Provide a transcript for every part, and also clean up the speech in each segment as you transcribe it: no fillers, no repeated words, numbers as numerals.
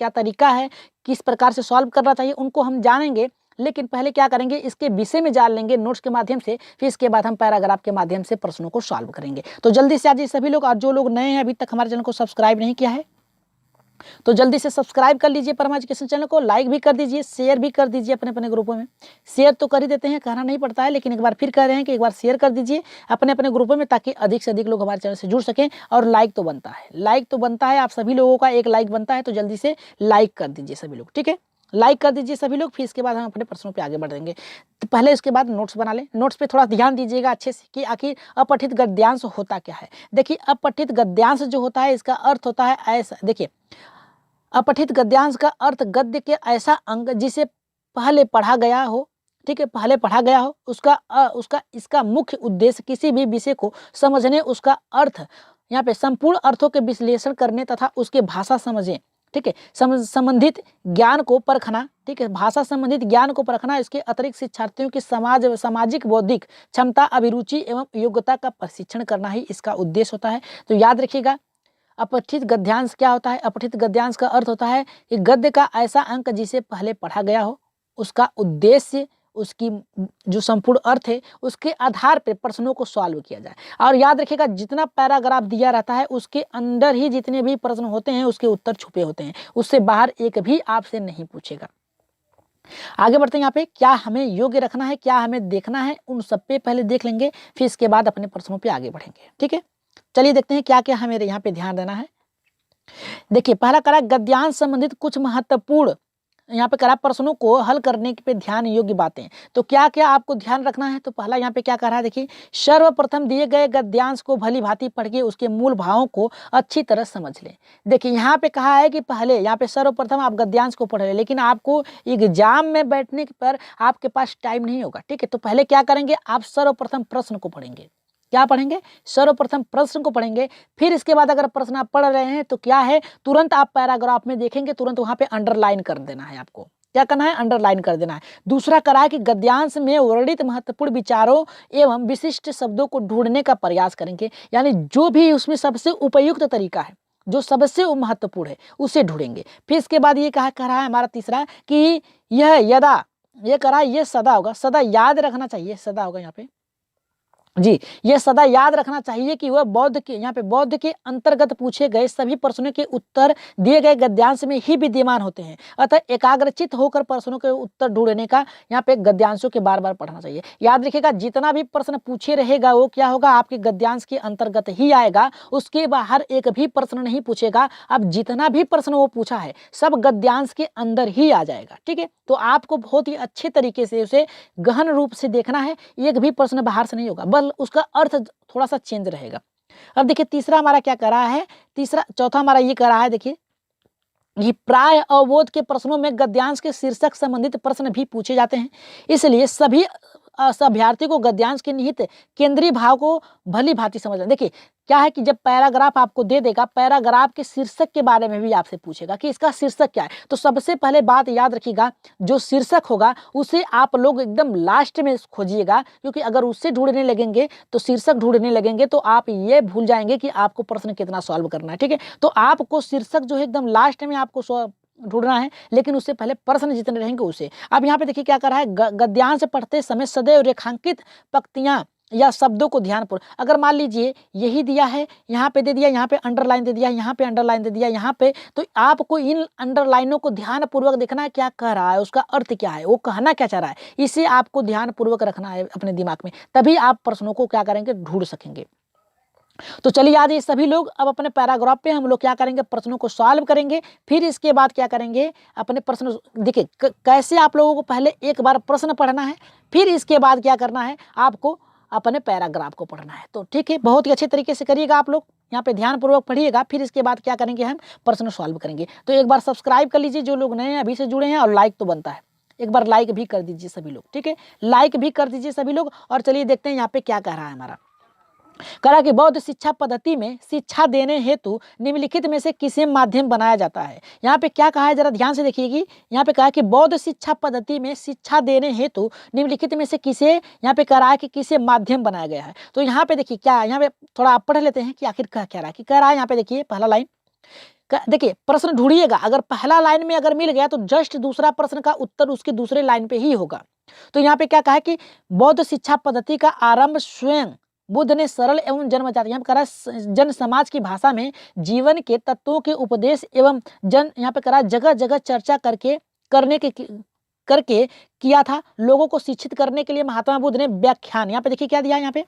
क्या तरीका है, किस प्रकार से सॉल्व करना चाहिए, उनको हम जानेंगे। लेकिन पहले क्या करेंगे, इसके विषय में जान लेंगे नोट्स के माध्यम से, फिर इसके बाद हम पैराग्राफ के माध्यम से प्रश्नों को सॉल्व करेंगे। तो जल्दी से आ जाइए सभी लोग, और जो लोग नए हैं अभी तक हमारे चैनल को सब्सक्राइब नहीं किया है तो जल्दी से सब्सक्राइब कर लीजिए परमा एजुकेशन चैनल को, लाइक भी कर दीजिए, शेयर भी कर दीजिए अपने अपने ग्रुपों में। शेयर तो कर ही देते हैं, कहना नहीं पड़ता है, लेकिन एक बार फिर कह रहे हैं कि एक बार शेयर कर दीजिए अपने अपने ग्रुपों में, ताकि अधिक से अधिक लोग हमारे चैनल से जुड़ सकें। और लाइक तो बनता है, लाइक तो बनता है, आप सभी लोगों का एक लाइक बनता है, तो जल्दी से लाइक कर दीजिए सभी लोग, ठीक है, लाइक कर दीजिए सभी लोग। फिर इसके बाद हम अपने प्रश्नों पे आगे बढ़ेंगे। तो पहले इसके बाद नोट्स बना लें, नोट्स पे थोड़ा ध्यान दीजिएगा अच्छे से कि आखिर अपठित गद्यांश होता क्या है। देखिए अपठित गद्यांश जो होता है इसका अर्थ होता है ऐसा, देखिए अपठित गद्यांश का अर्थ गद्य के ऐसा अंग जिसे पहले पढ़ा गया हो, ठीक है, पहले पढ़ा गया हो, उसका इसका मुख्य उद्देश्य किसी भी विषय को समझने, उसका अर्थ यहाँ पे संपूर्ण अर्थों के विश्लेषण करने तथा उसके भाषा समझें, ठीक है, संबंधित ज्ञान को परखना, ठीक है, भाषा संबंधित ज्ञान को परखना। इसके अतिरिक्त शिक्षार्थियों की सामाजिक बौद्धिक क्षमता, अभिरुचि एवं योग्यता का प्रशिक्षण करना ही इसका उद्देश्य होता है। तो याद रखिएगा अपठित गद्यांश क्या होता है। अपठित गद्यांश का अर्थ होता है कि गद्य का ऐसा अंक जिसे पहले पढ़ा गया हो, उसका उद्देश्य, उसकी जो संपूर्ण अर्थ है, उसके आधार पर प्रश्नों को सॉल्व किया जाए। और याद रखिएगा जितना पैराग्राफ दिया रहता है उसके अंदर ही जितने भी प्रश्न होते हैं उसके उत्तर छुपे होते हैं, उससे बाहर एक भी आपसे नहीं पूछेगा। आगे बढ़ते हैं, यहाँ पे क्या हमें योग्य रखना है, क्या हमें देखना है, उन सब पे पहले देख लेंगे, फिर इसके बाद अपने प्रश्नों पे आगे बढ़ेंगे, ठीक है। चलिए देखते हैं क्या क्या हमें यहाँ पे ध्यान देना है। देखिए पहला करा गद्यांश संबंधित कुछ महत्वपूर्ण, यहाँ पे करा प्रश्नों को हल करने पे ध्यान योग्य बातें। तो क्या क्या आपको ध्यान रखना है, तो पहला यहाँ पे क्या कह रहा है, देखिए सर्वप्रथम दिए गए गद्यांश को भली भांति पढ़ के उसके मूल भावों को अच्छी तरह समझ लें। देखिए यहाँ पे कहा है कि पहले यहाँ पे सर्वप्रथम आप गद्यांश को पढ़ लें, लेकिन आपको एग्जाम में बैठने पर आपके पास टाइम नहीं होगा, ठीक है। तो पहले क्या करेंगे, आप सर्वप्रथम प्रश्न को पढ़ेंगे। क्या पढ़ेंगे, सर्वप्रथम प्रश्न को पढ़ेंगे। फिर इसके बाद अगर प्रश्न आप पढ़ रहे हैं तो क्या है, तुरंत आप पैराग्राफ में देखेंगे, तुरंत वहां पे अंडरलाइन कर देना है, आपको क्या करना है, अंडरलाइन कर देना है। दूसरा करा है कि गद्यांश में वर्णित महत्वपूर्ण विचारों एवं विशिष्ट शब्दों को ढूंढने का प्रयास करेंगे, यानी जो भी उसमें सबसे उपयुक्त तरीका है, जो सबसे महत्वपूर्ण है, उसे ढूंढेंगे। फिर इसके बाद ये कह रहा है हमारा तीसरा कि यह यदा, ये करा ये सदा होगा, सदा याद रखना चाहिए, सदा होगा यहाँ पे जी, यह सदा याद रखना चाहिए कि वह बौद्ध के, यहाँ पे बौद्ध के अंतर्गत पूछे गए सभी प्रश्नों के उत्तर दिए गए गद्यांश में ही विद्यमान होते हैं। अतः एकाग्रचित होकर प्रश्नों के उत्तर ढूंढने का यहाँ पे गद्यांशों के बार बार पढ़ना चाहिए। याद रखिएगा जितना भी प्रश्न पूछे रहेगा वो क्या होगा, आपके गद्यांश के अंतर्गत ही आएगा, उसके बाहर एक भी प्रश्न नहीं पूछेगा। अब जितना भी प्रश्न वो पूछा है सब गद्यांश के अंदर ही आ जाएगा, ठीक है। तो आपको बहुत ही अच्छे तरीके से उसे गहन रूप से देखना है, एक भी प्रश्न बाहर से नहीं होगा, बस उसका अर्थ थोड़ा सा चेंज रहेगा। अब देखिए तीसरा हमारा क्या कर रहा है, चौथा हमारा ये कर रहा है, देखिए ये प्राय अवबोध के प्रश्नों में गद्यांश के शीर्षक संबंधित प्रश्न भी पूछे जाते हैं, इसलिए सभी अभ्यर्थी को गद्यांश के निहित केंद्रीय भाव को भली भांति समझना। देखिए क्या है कि जब पैराग्राफ आपको दे देगा, पैराग्राफ के शीर्षक के बारे में भी आपसे पूछेगा कि इसका शीर्षक क्या है। तो सबसे पहले बात याद रखिएगा, जो शीर्षक होगा उसे आप लोग एकदम लास्ट में खोजिएगा, क्योंकि अगर उससे ढूंढने लगेंगे तो शीर्षक ढूंढने लगेंगे तो आप ये भूल जाएंगे कि आपको प्रश्न कितना सॉल्व करना है, ठीक है। तो आपको शीर्षक जो है एकदम लास्ट में आपको ढूंढना है, लेकिन उससे पहले प्रश्न जितने रहेंगे उसे। अब यहाँ पे देखिए क्या कर रहा है, गद्यांश पढ़ते समय सदैव रेखांकित पंक्तियां या शब्दों को ध्यानपूर्वक, अगर मान लीजिए यही दिया है, यहाँ पे दे दिया, यहाँ पे अंडरलाइन दे दिया, यहाँ पे अंडरलाइन दे दिया, यहाँ पे, तो आपको इन अंडरलाइनों को ध्यानपूर्वक देखना है, क्या कह रहा है, उसका अर्थ क्या है, वो कहना क्या चाह रहा है, इसे आपको ध्यानपूर्वक रखना है अपने दिमाग में, तभी आप प्रश्नों को क्या करेंगे, ढूंढ सकेंगे। तो चलिए याद ये सभी लोग अब अपने पैराग्राफ पे हम लोग क्या करेंगे, प्रश्नों को सॉल्व करेंगे। फिर इसके बाद क्या करेंगे, अपने प्रश्न देखिए कैसे आप लोगों को पहले एक बार प्रश्न पढ़ना है, फिर इसके बाद क्या करना है, आपको अपने पैराग्राफ को पढ़ना है। तो ठीक है, बहुत ही अच्छे तरीके से करिएगा आप लोग, यहाँ पे ध्यानपूर्वक पढ़िएगा। फिर इसके बाद क्या करेंगे, हम प्रश्न सॉल्व करेंगे। तो एक बार सब्सक्राइब कर लीजिए जो लोग नए हैं अभी से जुड़े हैं, और लाइक तो बनता है, एक बार लाइक भी कर दीजिए सभी लोग, ठीक है, लाइक भी कर दीजिए सभी लोग। और चलिए देखते हैं यहाँ पे क्या कह रहा है हमारा, कहा कि बौद्ध शिक्षा पद्धति में शिक्षा देने हेतु निम्नलिखित में से किसे माध्यम बनाया जाता है। यहाँ पे क्या कहा है, जरा ध्यान से देखिएगी। यहाँ पे कहा कि बौद्ध शिक्षा पद्धति में शिक्षा देने हेतु निम्नलिखित में से किसे, यहाँ पे कह रहा है कि किसे माध्यम बनाया गया है। तो यहाँ पे देखिए क्या, यहाँ पे थोड़ा आप पढ़ लेते हैं कि आखिर कह क्या रहा है, कि कह रहा है यहाँ पे देखिए पहला लाइन, देखिए प्रश्न ढूंढिएगा, अगर पहला लाइन में अगर मिल गया तो जस्ट दूसरा प्रश्न का उत्तर उसके दूसरे लाइन पे ही होगा। तो यहाँ पे क्या कहा है कि बौद्ध शिक्षा पद्धति का आरंभ स्वयं बुद्ध ने सरल एवं जन्मजात, यहाँ पे कह रहा है जन समाज की भाषा में जीवन के तत्वों के उपदेश एवं यहाँ पे कह रहा है जगह जगह चर्चा करके किया था। लोगों को शिक्षित करने के लिए महात्मा बुद्ध ने व्याख्यान, यहाँ पे देखिए क्या दिया, यहाँ पे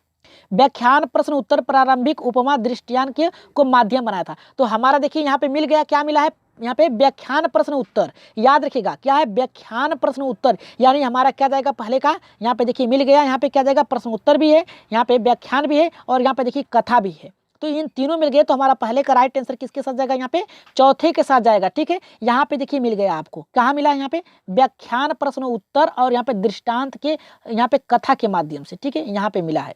व्याख्यान प्रश्न उत्तर प्रारंभिक उपमा दृष्टियान के को माध्यम बनाया था। तो हमारा देखिए यहाँ पे मिल गया, क्या मिला है यहाँ पे व्याख्यान प्रश्न उत्तर, याद रखिएगा क्या है व्याख्यान प्रश्न उत्तर, यानी हमारा क्या जाएगा पहले का, यहाँ पे देखिए मिल गया, यहाँ पे क्या जाएगा प्रश्न उत्तर भी है, यहाँ पे व्याख्यान भी है और यहाँ पे देखिए कथा भी है। तो इन तीनों मिल गए, तो हमारा पहले का राइट आंसर किसके साथ जाएगा, यहाँ पे चौथे के साथ जाएगा। ठीक है, यहाँ पे देखिए मिल गया आपको, कहाँ मिला है यहाँ पे व्याख्यान प्रश्न उत्तर और यहाँ पे दृष्टांत के, यहाँ पे कथा के माध्यम से। ठीक है, यहाँ पे मिला है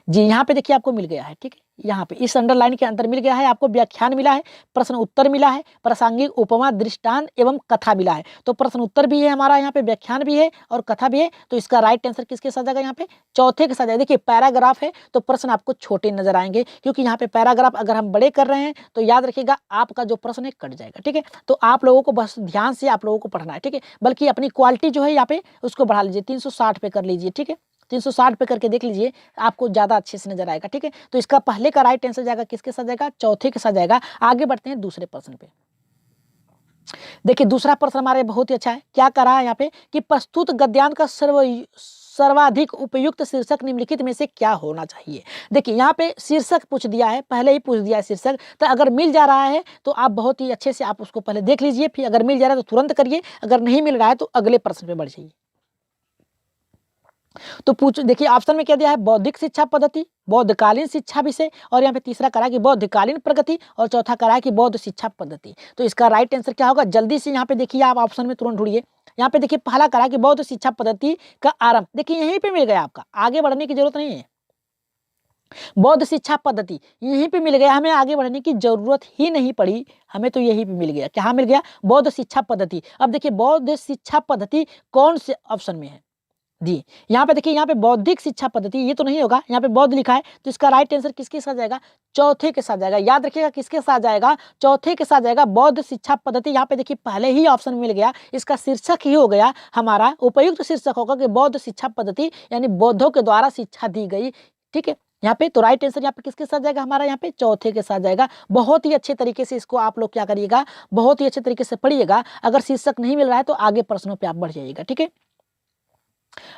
जी, यहाँ पे देखिए आपको मिल गया है। ठीक है, यहाँ पे इस अंडरलाइन के अंदर मिल गया है, आपको व्याख्यान मिला है, प्रश्न उत्तर मिला है, प्रासंगिक उपमा दृष्टांत एवं कथा मिला है। तो प्रश्न उत्तर भी है हमारा, यहाँ पे व्याख्यान भी है और कथा भी है। तो इसका राइट आंसर किसके साथ जाएगा, यहाँ पे चौथे के साथ जाएगा। देखिए पैराग्राफ है तो प्रश्न आपको छोटे नजर आएंगे, क्योंकि यहाँ पे पैराग्राफ अगर हम बड़े कर रहे हैं तो याद रखिएगा आपका जो प्रश्न है कट जाएगा। ठीक है, तो आप लोगों को बस ध्यान से आप लोगों को पढ़ना है। ठीक है, बल्कि अपनी क्वालिटी जो है यहाँ पे उसको बढ़ा लीजिए, 360 पे कर लीजिए। ठीक है, 360 पे करके देख लीजिए, आपको ज्यादा अच्छे से नजर आएगा। ठीक है, तो इसका पहले का राइट आंसर जाएगा किसके साथ जाएगा, चौथे के साथ जाएगा। आगे बढ़ते हैं दूसरे प्रश्न पे। देखिए दूसरा प्रश्न हमारे बहुत ही अच्छा है, क्या करा है यहाँ पे कि प्रस्तुत गद्यांश का सर्वाधिक उपयुक्त शीर्षक निम्नलिखित में से क्या होना चाहिए। देखिए यहाँ पे शीर्षक पूछ दिया है, पहले ही पूछ दिया है शीर्षक, तो अगर मिल जा रहा है तो आप बहुत ही अच्छे से आप उसको पहले देख लीजिए, फिर अगर मिल जा रहा है तो तुरंत करिए, अगर नहीं मिल रहा है तो अगले प्रश्न पे बढ़ जाइए। तो पूछ देखिए ऑप्शन में क्या दिया है, बौद्धिक शिक्षा पद्धति, बौद्धकालीन शिक्षा विषय, और यहाँ पे तीसरा करा कि बौद्धकालीन प्रगति, और चौथा करा कि बौद्ध शिक्षा पद्धति। तो इसका राइट आंसर क्या होगा, जल्दी से यहाँ पे देखिए आप ऑप्शन में तुरंत ढूंढिए। यहाँ पे देखिए पहला करा कि बौद्ध शिक्षा पद्धति का आरंभ, देखिए यहीं पे मिल गया, आपका आगे बढ़ने की जरूरत नहीं है। बौद्ध शिक्षा पद्धति यहीं पे मिल गया, हमें आगे बढ़ने की जरूरत ही नहीं पड़ी, हमें तो यहीं पे मिल गया। क्या मिल गया, बौद्ध शिक्षा पद्धति। अब देखिए बौद्ध शिक्षा पद्धति कौन से ऑप्शन में है जी, यहाँ पे देखिए, यहाँ पे बौद्धिक शिक्षा पद्धति, ये तो नहीं होगा, यहाँ पे बौद्ध लिखा है, तो इसका राइट आंसर किसके साथ जाएगा, चौथे के साथ जाएगा। याद रखिएगा किसके साथ जाएगा, चौथे के साथ जाएगा, बौद्ध शिक्षा पद्धति। यहाँ पे देखिए पहले ही ऑप्शन मिल गया, इसका शीर्षक ही हो गया हमारा, उपयुक्त शीर्षक होगा कि बौद्ध शिक्षा पद्धति, यानी बौद्धों के द्वारा शिक्षा दी गई। ठीक है, यहाँ पे तो राइट आंसर यहाँ पे किसके साथ जाएगा हमारा, यहाँ पे चौथे के साथ जाएगा। बहुत ही अच्छे तरीके से इसको आप लोग क्या करिएगा, बहुत ही अच्छे तरीके से पढ़िएगा। अगर शीर्षक नहीं मिल रहा है तो आगे प्रश्नों पे आप बढ़ जाइएगा। ठीक है,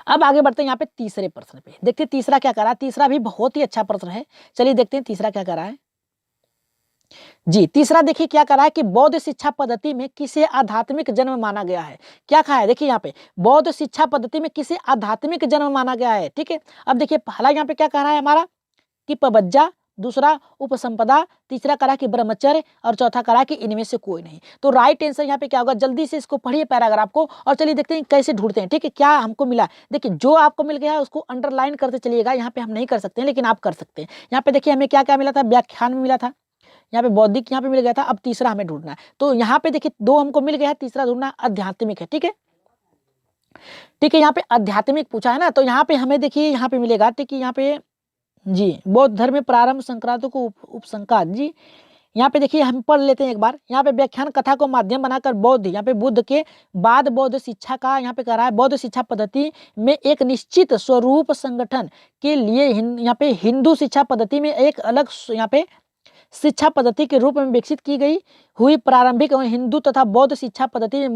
अब आगे बढ़ते हैं यहाँ पे तीसरे प्रश्न पे। देखते हैं तीसरा क्या करा है, तीसरा भी बहुत ही अच्छा प्रश्न है, चलिए देखते हैं तीसरा क्या करा है जी। तीसरा देखिए क्या करा है कि बौद्ध शिक्षा पद्धति में किसे आध्यात्मिक जन्म माना गया है। क्या कहा है, देखिए यहाँ पे बौद्ध शिक्षा पद्धति में किसे आध्यात्मिक जन्म माना गया है। ठीक है, अब देखिए पहला यहाँ पे क्या कह रहा है हमारा कि पबज्जा, दूसरा उपसंपदा, तीसरा करा कि ब्रह्मचर्य, और चौथा करा कि इनमें से कोई नहीं। तो राइट आंसर यहाँ पे क्या होगा, जल्दी से इसको पढ़िए पैराग्राफ को, और चलिए देखते हैं कैसे ढूंढते हैं। ठीक है, क्या हमको मिला, देखिए जो आपको मिल गया है उसको अंडरलाइन करते चलिएगा। यहाँ पे हम नहीं कर सकते हैं लेकिन आप कर सकते हैं। यहाँ पे देखिए हमें क्या क्या मिला था, व्याख्यान में मिला था, यहाँ पे बौद्धिक यहाँ पे मिल गया था। अब तीसरा हमें ढूंढना है, तो यहाँ पे देखिए दो हमको मिल गया है, तीसरा ढूंढना आध्यात्मिक है। ठीक है, ठीक है, यहाँ पे आध्यात्मिक पूछा है ना, तो यहाँ पे हमें देखिए यहाँ पे मिलेगा। ठीक है, यहाँ पे जी बौद्ध धर्म में प्रारंभ संक्रांतों को उपसंकार जी, यहाँ पे देखिए हम पढ़ लेते हैं एक बार। यहाँ पे व्याख्यान कथा को माध्यम बनाकर बौद्ध, यहाँ पे बुद्ध के बाद बौद्ध शिक्षा का यहाँ पे कह रहा है, बौद्ध शिक्षा पद्धति में एक निश्चित स्वरूप संगठन के लिए यहाँ पे हिंदू शिक्षा पद्धति में एक अलग यहाँ पे शिक्षा पद्धति के रूप में विकसित की गई हुई प्रारंभिक हिंदू तथा बौद्ध शिक्षा पद्धति में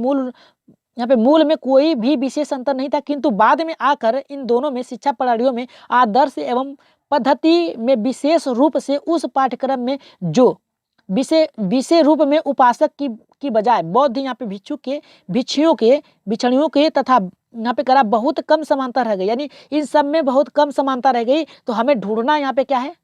मूल में कोई भी विशेष अंतर नहीं था, किंतु बाद में आकर इन दोनों में शिक्षा प्रणालियों में आदर्श एवं पद्धति में विशेष रूप से उस पाठ्यक्रम में जो विषय रूप में उपासक की बजाय बौद्ध यहाँ पे भिक्षुओं के तथा यहाँ पे करा बहुत कम समानता रह गई, यानी इन सब में बहुत कम समानता रह गई। तो हमें ढूंढना यहाँ पे क्या है,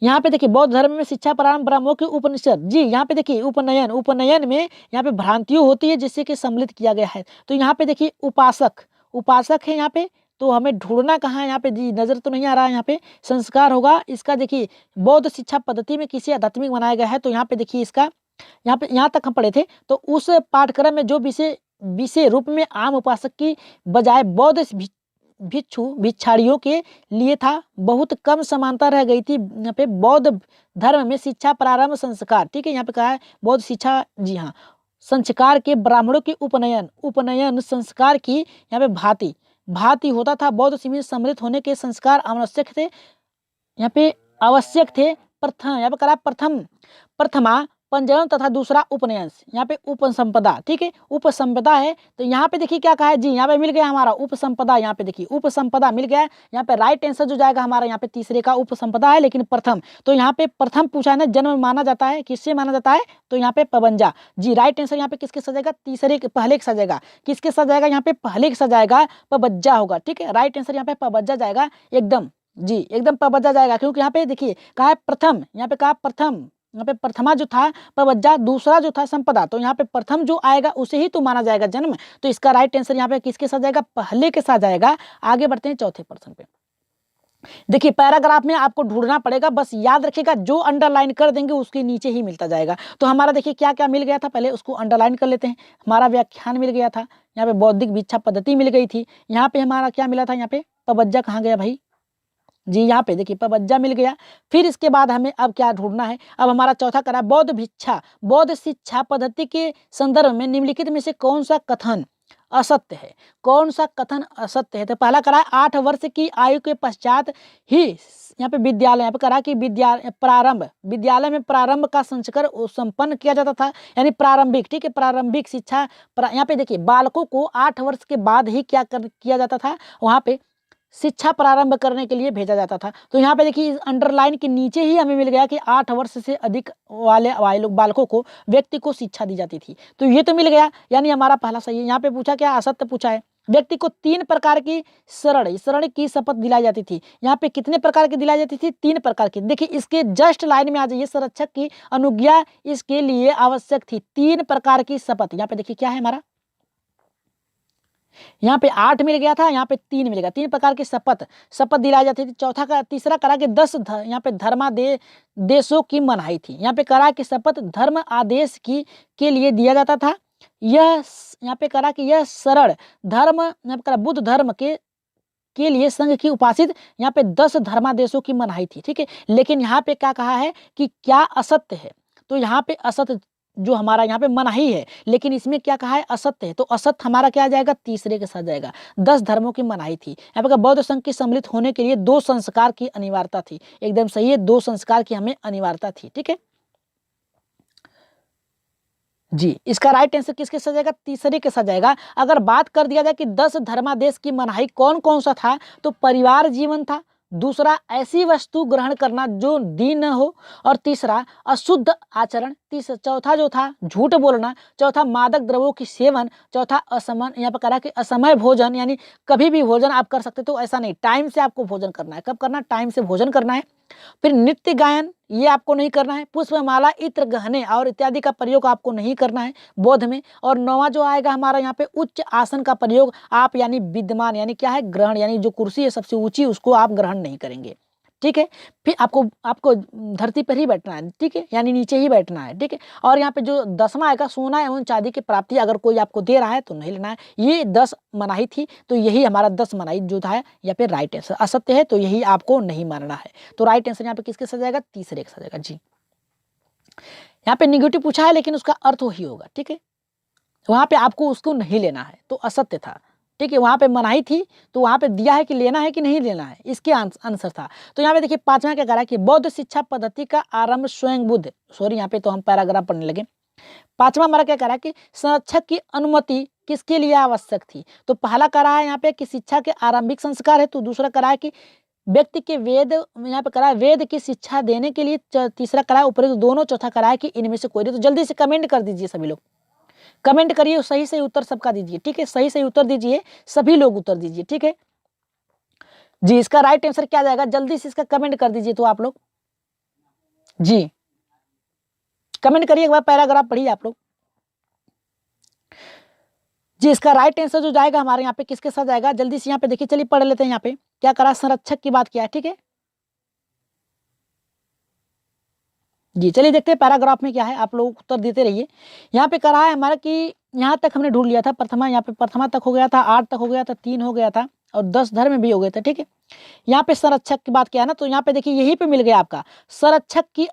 यहाँ पे देखिए बौद्ध धर्म में शिक्षा प्रारंभ ब्राह्मणों के उपनिषद जी। यहाँ पे देखिए उपनयन में यहाँ पे भ्रांतियों होती है जिससे कि सम्मिलित किया गया है। तो यहाँ पे देखिए उपासक है यहाँ पे, तो हमें ढूंढना कहाँ है यहाँ पे जी, नजर तो नहीं आ रहा है। यहाँ पे संस्कार होगा इसका, देखिए बौद्ध शिक्षा पद्धति में किसी आध्यात्मिक बनाया गया है। तो यहाँ पे देखिए इसका यहाँ तक हम पढ़े थे, तो उस पाठ्यक्रम में जो विषय रूप में आम उपासक की बजाय बौद्ध भिक्षु भिक्षारियों के लिए था, बहुत कम समानता रह गई थी यहाँ पे बौद्ध धर्म में शिक्षा प्रारंभ संस्कार, ठीक है, यहाँ पे कहा है बौद्ध शिक्षा, जी हाँ, संस्कार के ब्राह्मणों के उपनयन संस्कार की यहाँ पे भांति भांति होता था। बौद्ध सीमित सम्मिलित होने के संस्कार आवश्यक थे, यहाँ पे आवश्यक थे। प्रथम यहाँ पे करा प्रथमा पंजीयन तथा दूसरा उपनयन, यहाँ पे उपसंपदा, ठीक है, उपसंपदा है। तो यहाँ पे देखिए क्या कहा है जी, यहाँ पे मिल गया हमारा उपसंपदा, यहाँ पे देखिए उपसंपदा मिल गया है। यहाँ पे राइट आंसर जो जाएगा हमारा यहाँ पे तीसरे का उपसंपदा है, लेकिन प्रथम, तो यहाँ पे प्रथम पूछा है ना, जन्म माना जाता है, किससे माना जाता है, तो यहाँ पे पवंजा, जी राइट आंसर यहाँ पे किसके साथ जाएगा, तीसरे के पहले के साथ जाएगा, किसके साथ जाएगा, यहाँ पे पहले के साथ जाएगा, पवज्जा होगा, ठीक है, राइट आंसर यहाँ पे पवज्जा जाएगा, एकदम जी एकदम पवज्जा जाएगा, क्योंकि यहाँ पे देखिए कहा है प्रथम, यहाँ पे कहा प्रथम, यहाँ पे प्रथमा जो था पवज्जा, दूसरा जो था संपदा, तो यहाँ पे प्रथम जो आएगा उसे ही तो माना जाएगा जन्म। तो इसका राइट आंसर यहाँ पे किसके साथ जाएगा, पहले के साथ जाएगा। आगे बढ़ते हैं चौथे प्रश्न पे। देखिए पैराग्राफ में आपको ढूंढना पड़ेगा, बस याद रखिएगा जो अंडरलाइन कर देंगे उसके नीचे ही मिलता जाएगा। तो हमारा देखिए क्या क्या मिल गया था, पहले उसको अंडरलाइन कर लेते हैं। हमारा व्याख्यान मिल गया था, यहाँ पे बौद्धिक भिक्षा पद्धति मिल गई थी, यहाँ पे हमारा क्या मिला था, यहाँ पे पवज्जा कहाँ गया भाई, जी यहाँ पे देखिए पवज्जा मिल गया। फिर इसके बाद हमें अब क्या ढूंढना है, अब हमारा चौथा करा बौद्ध भिक्षा बौद्ध शिक्षा पद्धति के संदर्भ में निम्नलिखित में से कौन सा कथन असत्य है, कौन सा कथन असत्य है। तो पहला करा 8 वर्ष की आयु के पश्चात ही यहाँ पे विद्यालय, यहाँ पे करा कि विद्यालय में प्रारंभ का संस्कार संपन्न किया जाता था, यानी प्रारंभिक, ठीक है, प्रारंभिक शिक्षा यहाँ पे देखिए बालकों को 8 वर्ष के बाद ही किया जाता था, वहाँ पे शिक्षा प्रारंभ करने के लिए भेजा जाता था। तो यहाँ पे देखिए अंडरलाइन के नीचे ही हमें मिल गया कि 8 वर्ष से अधिक वाले लोग बालकों को व्यक्ति को शिक्षा दी जाती थी। तो ये तो मिल गया, यानी हमारा पहला सही है। यहाँ पे पूछा क्या, असत्य पूछा है। व्यक्ति को 3 प्रकार की शरण की शपथ दिलाई जाती थी। यहाँ पे कितने प्रकार की दिलाई जाती थी, 3 प्रकार की। देखिए इसके जस्ट लाइन में आ जाइए, संरक्षक की अनुज्ञा इसके लिए आवश्यक थी, 3 प्रकार की शपथ। यहाँ पे देखिए क्या है हमारा, यहाँ पे 8 मिल गया था, यहाँ पे 3 मिलेगा, 3 प्रकार की शपथ दिलाई जाती थी। चौथा का तीसरा करा कि 10 यहाँ पे धर्मादेशों की मनाही थी। यहाँ पे करा कि शपथ धर्म आदेश के लिए दिया जाता था। यह यहाँ पे करा कि यह शरण धर्म, यहाँ पे करा बुद्ध धर्म के लिए संघ की उपासित, यहाँ पे 10 धर्मादेशों की मनाही थी, ठीक है। लेकिन यहाँ पे क्या कहा है कि क्या असत्य है, तो यहाँ पे असत्य जो हमारा यहाँ पे मनाही है, लेकिन इसमें क्या कहा है, असत्य है। तो असत्य हमारा क्या जाएगा, तीसरे के साथ जाएगा। 10 धर्मों की मनाही थी। यहाँ पे बौद्ध संघ की सम्मिलित होने के लिए 2 संस्कार की अनिवार्यता थी। एकदम सही है, 2 संस्कार की हमें अनिवार्यता थी, ठीक है जी। इसका राइट आंसर किसके साथ जाएगा, तीसरे के साथ जाएगा। अगर बात कर दिया जाए कि 10 धर्मादेश की मनाही कौन कौन सा था, तो परिवार जीवन था, दूसरा ऐसी वस्तु ग्रहण करना जो दीन न हो, और तीसरा अशुद्ध आचरण, चौथा जो था झूठ बोलना, चौथा मादक द्रव्यों की सेवन, चौथा असमय, यहाँ पर करा कि असमय भोजन, यानी कभी भी भोजन आप कर सकते, तो ऐसा नहीं, टाइम से आपको भोजन करना है। कब करना, टाइम से भोजन करना है। फिर नृत्य गायन ये आपको नहीं करना है। पुष्पमाला, इत्र, गहने और इत्यादि का प्रयोग आपको नहीं करना है बौद्ध में। और 9वां जो आएगा हमारा यहाँ पे उच्च आसन का प्रयोग आप, यानी विद्यमान, यानी क्या है, ग्रहण, यानी जो कुर्सी है सबसे ऊंची उसको आप ग्रहण नहीं करेंगे, ठीक है। फिर आपको धरती पर ही बैठना है, ठीक है, यानी नीचे ही बैठना है, ठीक है। और यहाँ पे जो 10वां आएगा सोना एवं चांदी की प्राप्ति अगर कोई आपको दे रहा है तो नहीं लेना है। ये 10 मनाही थी, तो यही हमारा 10 मनाही जो था यहाँ पे राइट आंसर। असत्य है तो यही आपको नहीं मानना है। तो राइट आंसर यहाँ पे किसके साथ जाएगा, तीसरे के साथ जाएगा जी। यहाँ पे निगेटिव पूछा है लेकिन उसका अर्थ वही होगा, ठीक है। वहां पे आपको उसको नहीं लेना है, तो असत्य था, ठीक है। वहां पे मनाही थी तो वहां पे दिया है कि लेना है कि नहीं लेना है, इसके आंसर था। तो यहाँ पे देखिए 5वां क्या करा कि बौद्ध शिक्षा पद्धति का आरंभ स्वयं बुद्ध, सॉरी यहाँ पे तो हम पैराग्राफ पढ़ने लगे। 5वां हमारा क्या करा कि संरक्षक की अनुमति किसके लिए आवश्यक थी। तो पहला करा है यहाँ पे कि शिक्षा के आरंभिक संस्कार है, तो दूसरा करा है कि व्यक्ति के वेद, यहाँ पे करा है वेद की शिक्षा देने के लिए, तीसरा करा है उपरोक्त दोनों, चौथा करा है कि इनमें से कोई नहीं। तो जल्दी से कमेंट कर दीजिए, सभी लोग कमेंट करिए, सही सही उत्तर सबका दीजिए, ठीक है। सही सही उत्तर दीजिए, सभी लोग उत्तर दीजिए, ठीक है जी। इसका राइट आंसर क्या जाएगा, जल्दी से इसका कमेंट कर दीजिए तो आप लोग जी, कमेंट करिए, एक बार पैराग्राफ पढ़िए आप लोग जी। इसका राइट आंसर जो जाएगा हमारे यहाँ पे किसके साथ जाएगा, जल्दी से यहाँ पे देखिए, चलिए पढ़ लेते हैं। यहाँ पे क्या करा, संरक्षक की बात किया है, ठीक है जी। चलिए देखते हैं पैराग्राफ में क्या है, आप लोग उत्तर देते रहिए। यहाँ पे करा है हमारा कि यहाँ तक हमने ढूंढ लिया था, प्रथमा, यहाँ पे प्रथमा तक हो गया था, 8 तक हो गया था, 3 हो गया था और 10 धर्म भी हो गए थे। ठीक है, यहाँ पे संरक्षक की बात किया है ना, तो यहाँ पे देखिए यहीं पे मिल गया आपका संरक्षक की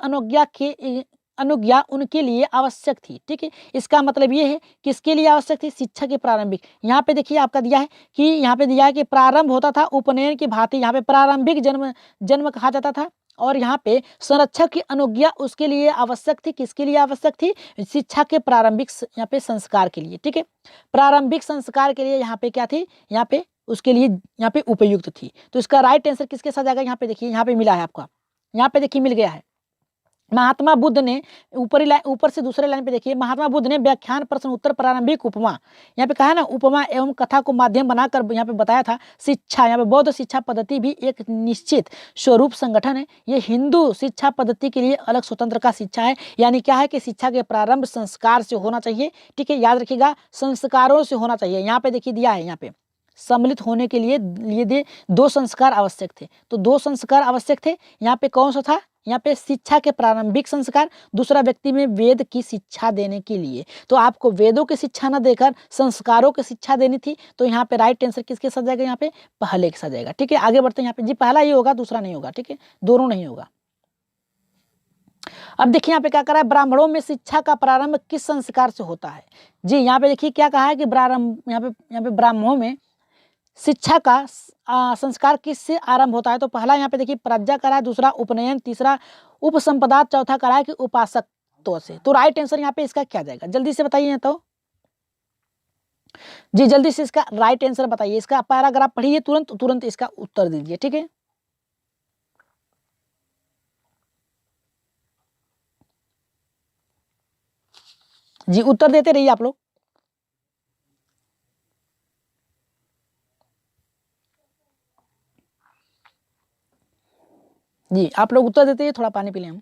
अनुज्ञा उनके लिए आवश्यक थी। ठीक है, इसका मतलब ये है किसके लिए आवश्यक थी, शिक्षा के प्रारंभिक। यहाँ पे देखिए आपका दिया है कि यहाँ पे दिया है कि प्रारंभ होता था उपनयन की भांति, यहाँ पे प्रारंभिक जन्म कहा जाता था, और यहाँ पे संरक्षक की अनुज्ञा उसके लिए आवश्यक थी। किसके लिए आवश्यक थी, शिक्षा के प्रारंभिक यहाँ पे संस्कार के लिए। ठीक है, प्रारंभिक संस्कार के लिए यहाँ पे क्या थी, यहाँ पे उसके लिए यहाँ पे उपयुक्त थी। तो इसका राइट आंसर किसके साथ जाएगा, यहाँ पे देखिए यहाँ पे मिला है आपका, यहाँ पे देखिए मिल गया है। महात्मा बुद्ध ने ऊपर से दूसरे लाइन पे देखिए, महात्मा बुद्ध ने व्याख्यान प्रश्न उत्तर प्रारंभिक उपमा, यहाँ पे कहा है ना, उपमा एवं कथा को माध्यम बनाकर यहाँ पे बताया था। शिक्षा, यहाँ पे बौद्ध शिक्षा पद्धति भी एक निश्चित स्वरूप संगठन है। ये हिंदू शिक्षा पद्धति के लिए अलग स्वतंत्र का शिक्षा है। यानी क्या है कि शिक्षा के प्रारंभ संस्कार से होना चाहिए। ठीक है, याद रखिएगा, संस्कारों से होना चाहिए। यहाँ पे देखिए दिया है, यहाँ पे सम्मिलित होने के लिए 2 संस्कार आवश्यक थे। तो 2 संस्कार आवश्यक थे। यहाँ पे कौन सा था, यहाँ पे शिक्षा के प्रारंभिक संस्कार, दूसरा व्यक्ति में वेद की शिक्षा देने के लिए। तो आपको वेदों की शिक्षा न देकर संस्कारों की शिक्षा देनी थी। तो यहाँ पे राइट आंसर किसके साथ जाएगा, यहाँ पे पहले के साथ जाएगा। ठीक है, आगे बढ़ते हैं। यहाँ पे जी पहला ही होगा, दूसरा नहीं होगा। ठीक है, दोनों नहीं होगा। अब देखिए यहाँ पे क्या करा है, ब्राह्मणों में शिक्षा का प्रारंभ किस संस्कार से होता है। जी यहाँ पे देखिए क्या कहा है कि यहाँ पे ब्राह्मणों में शिक्षा का संस्कार किससे आरंभ होता है। तो पहला यहाँ पे देखिए प्रज्ञा करा है, दूसरा उपनयन, तीसरा उपसंपदा, चौथा करा है कि उपासकत्व से। तो राइट आंसर यहाँ पे इसका क्या जाएगा, जल्दी से बताइए। तो जी जल्दी से इसका राइट आंसर बताइए। इसका पैराग्राफ पढ़िए, तुरंत इसका उत्तर दीजिए। ठीक है, जी उत्तर देते रहिए आप लोग। जी आप लोग उत्तर देते हैं, थोड़ा पानी पी लें हम।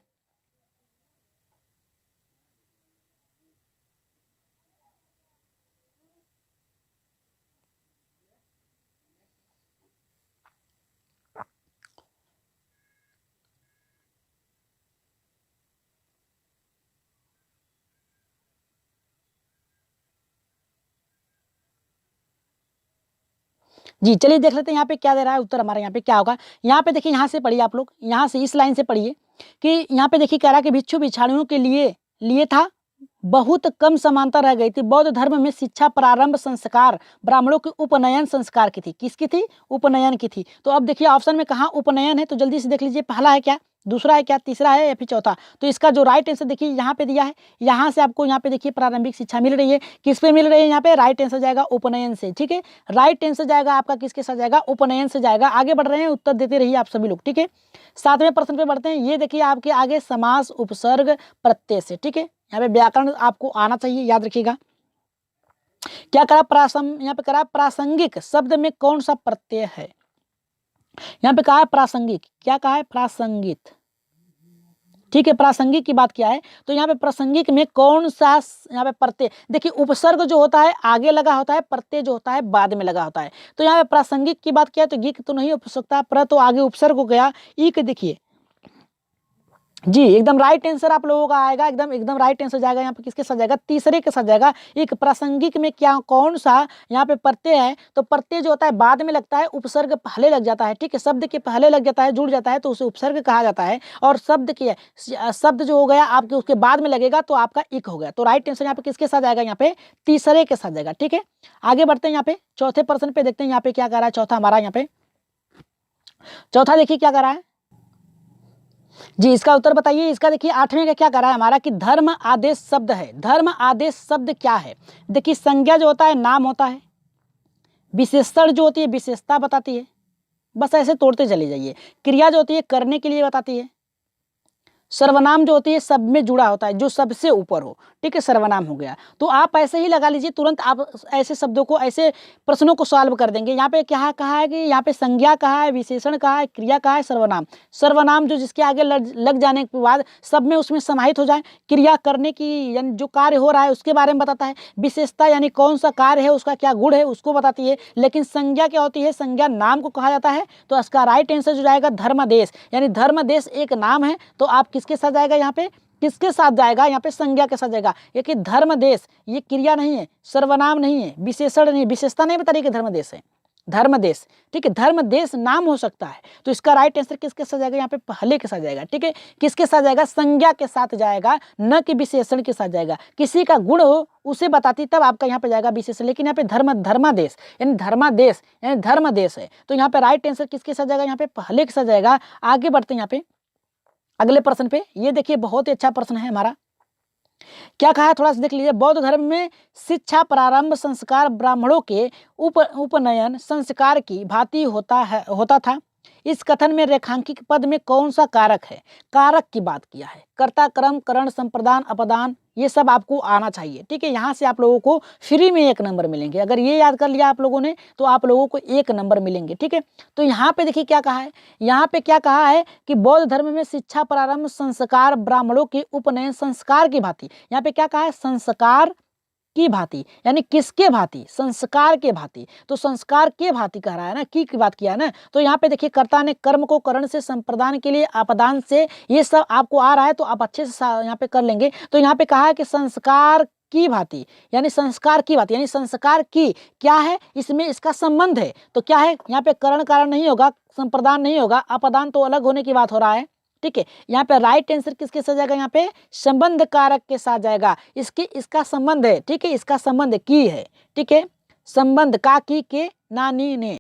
जी चलिए देख लेते हैं यहाँ पे क्या दे रहा है उत्तर हमारा। यहाँ पे क्या होगा, यहाँ पे देखिए, यहाँ से पढ़िए आप लोग, यहाँ से इस लाइन से पढ़िए कि यहाँ पे देखिए कह रहा है कि भिक्षु भिक्षाणियों के लिए था बहुत कम समानता रह गई थी। बौद्ध धर्म में शिक्षा प्रारंभ संस्कार ब्राह्मणों की उपनयन संस्कार की थी। किसकी थी, उपनयन की थी। तो अब देखिए ऑप्शन में कहाँ उपनयन है, तो जल्दी से देख लीजिए, पहला है क्या, दूसरा है क्या, तीसरा है या फिर चौथा। तो इसका जो राइट आंसर देखिए यहाँ पे दिया है, यहाँ से आपको यहाँ पे देखिए प्रारंभिक शिक्षा मिल रही है। किस पे मिल रही है, यहाँ पे राइट आंसर जाएगा उपनयन से। ठीक है, राइट आंसर जाएगा आपका किसके साथ जाएगा, उपनयन से जाएगा। आगे बढ़ रहे हैं, उत्तर देते रहिए आप सभी लोग। ठीक है, 7वें प्रश्न पे बढ़ते हैं। ये देखिए आपके आगे समास उपसर्ग प्रत्यय से। ठीक है, यहाँ पे व्याकरण आपको आना चाहिए, याद रखिएगा। क्या करा, यहाँ पे करा प्रासंगिक शब्द में कौन सा प्रत्यय है। यहाँ पे कहा है प्रासंगिक, क्या कहा है, प्रासंगिक। ठीक है, प्रासंगिक की बात किया है। तो यहाँ पे प्रासंगिक में कौन सा यहाँ पे प्रत्यय, देखिए उपसर्ग जो होता है आगे लगा होता है, प्रत्यय जो होता है बाद में लगा होता है। तो यहाँ पे प्रासंगिक की बात किया तो गिक तो नहीं हो सकता, प्र तो आगे उपसर्ग हो गया, इक देखिए जी एकदम राइट आंसर आप लोगों का आएगा, एकदम राइट आंसर जाएगा। यहाँ पे किसके साथ जाएगा, तीसरे के साथ जाएगा। एक प्रासंगिक में क्या कौन सा यहाँ पे प्रत्यय है, तो प्रत्यय जो होता है बाद में लगता है, उपसर्ग पहले लग जाता है। ठीक है, शब्द के पहले लग जाता है, जुड़ जाता है, तो उसे उपसर्ग कहा जाता है। और शब्द जो हो गया आपके उसके बाद में लगेगा तो आपका इक हो गया। तो राइट आंसर यहाँ पे किसके साथ जाएगा, यहाँ पे तीसरे के साथ जाएगा। ठीक है, आगे बढ़ते हैं। यहाँ पे चौथे प्रश्न पे देखते हैं, यहाँ पे क्या कर रहा है चौथा हमारा। यहाँ पे चौथा देखिए क्या कर रहा है जी, इसका उत्तर बताइए। इसका देखिए 8वें का क्या कर रहा है हमारा कि धर्म आदेश शब्द है। धर्म आदेश शब्द क्या है, देखिए संज्ञा जो होता है नाम होता है, विशेषण जो होती है विशेषता बताती है, बस ऐसे तोड़ते चले जाइए। क्रिया जो होती है करने के लिए बताती है। सर्वनाम जो होती है सब में जुड़ा होता है, जो सबसे ऊपर हो। ठीक है, सर्वनाम हो गया। तो आप ऐसे ही लगा लीजिए, तुरंत आप ऐसे शब्दों को, ऐसे प्रश्नों को सॉल्व कर देंगे। यहाँ पे क्या कहा है कि यहाँ पे संज्ञा कहा है, विशेषण कहा है, क्रिया कहा है, सर्वनाम। सर्वनाम जो जिसके आगे लग जाने के बाद सब में उसमें समाहित हो जाए। क्रिया करने की यानी जो कार्य हो रहा है उसके बारे में बताता है। विशेषता यानी कौन सा कार्य है, उसका क्या गुण है, उसको बताती है। लेकिन संज्ञा क्या होती है, संज्ञा नाम को कहा जाता है। तो इसका राइट आंसर जो जाएगा धर्मदेश, यानी धर्मदेश एक नाम है। तो आप किसके साथ जाएगा, यहाँ पे किसके साथ जाएगा, यहाँ पे संज्ञा के साथ जाएगा। ये कि धर्मदेश ये क्रिया नहीं है, सर्वनाम नहीं है, विशेषण नहीं, विशेषता नहीं बता रही कि धर्मदेश है। धर्मदेश, ठीक है, धर्मदेश नाम हो सकता है। तो इसका राइट आंसर किसके साथ जाएगा, यहाँ पे पहले के साथ जाएगा, ठीक है। किसके साथ जाएगा, संज्ञा के साथ जाएगा, न कि विशेषण के साथ जाएगा। किसी का गुण हो उसे बताती तब आपका यहाँ पे जाएगा विशेषण, लेकिन यहाँ पे धर्मादेश यानी धर्मादेश यानी धर्मदेश है। तो यहाँ पे राइट आंसर किसके साथ जाएगा, यहाँ पे पहले के साथ जाएगा। आगे बढ़ते हैं यहाँ पे अगले प्रश्न पे। ये देखिए बहुत ही अच्छा प्रश्न है हमारा। क्या कहा है, थोड़ा सा देख लीजिए। बौद्ध धर्म में शिक्षा प्रारंभ संस्कार ब्राह्मणों के उपनयन संस्कार की भांति होता था। इस कथन में रेखांकित पद में कौन सा कारक है, कारक की बात किया है। कर्ता, कर्म, करण, संप्रदान, अपदान, ये सब आपको आना चाहिए, ठीक है। यहाँ से आप लोगों को फ्री में 1 नंबर मिलेंगे। अगर ये याद कर लिया आप लोगों ने तो आप लोगों को 1 नंबर मिलेंगे, ठीक है। तो यहाँ पे देखिए क्या कहा है, यहाँ पे क्या कहा है कि बौद्ध धर्म में शिक्षा प्रारंभ संस्कार ब्राह्मणों के उपनयन संस्कार की भांति। यहाँ पे क्या कहा है, संस्कार की भांति, यानी किसके भांति, संस्कार के भांति। तो संस्कार के भांति कह रहा है ना, की बात किया ना। तो यहाँ पे देखिए कर्ता ने कर्म को करण से, संप्रदान के लिए अपदान से, ये सब आपको आ रहा है तो आप अच्छे से यहाँ पे कर लेंगे। तो यहाँ पे कहा है कि संस्कार की भांति, यानी संस्कार की भांति, यानी संस्कार की क्या है, इसमें इसका संबंध है। तो क्या है, यहाँ पे करण कारण नहीं होगा, संप्रदान नहीं होगा, अपदान तो अलग होने की बात हो रहा है, ठीक है। यहाँ पे राइट आंसर किसके साथ जाएगा, यहाँ पे संबंध कारक के साथ जाएगा। इसका संबंध है, ठीक है, इसका संबंध की है, ठीक है। संबंध का की के नानी ने,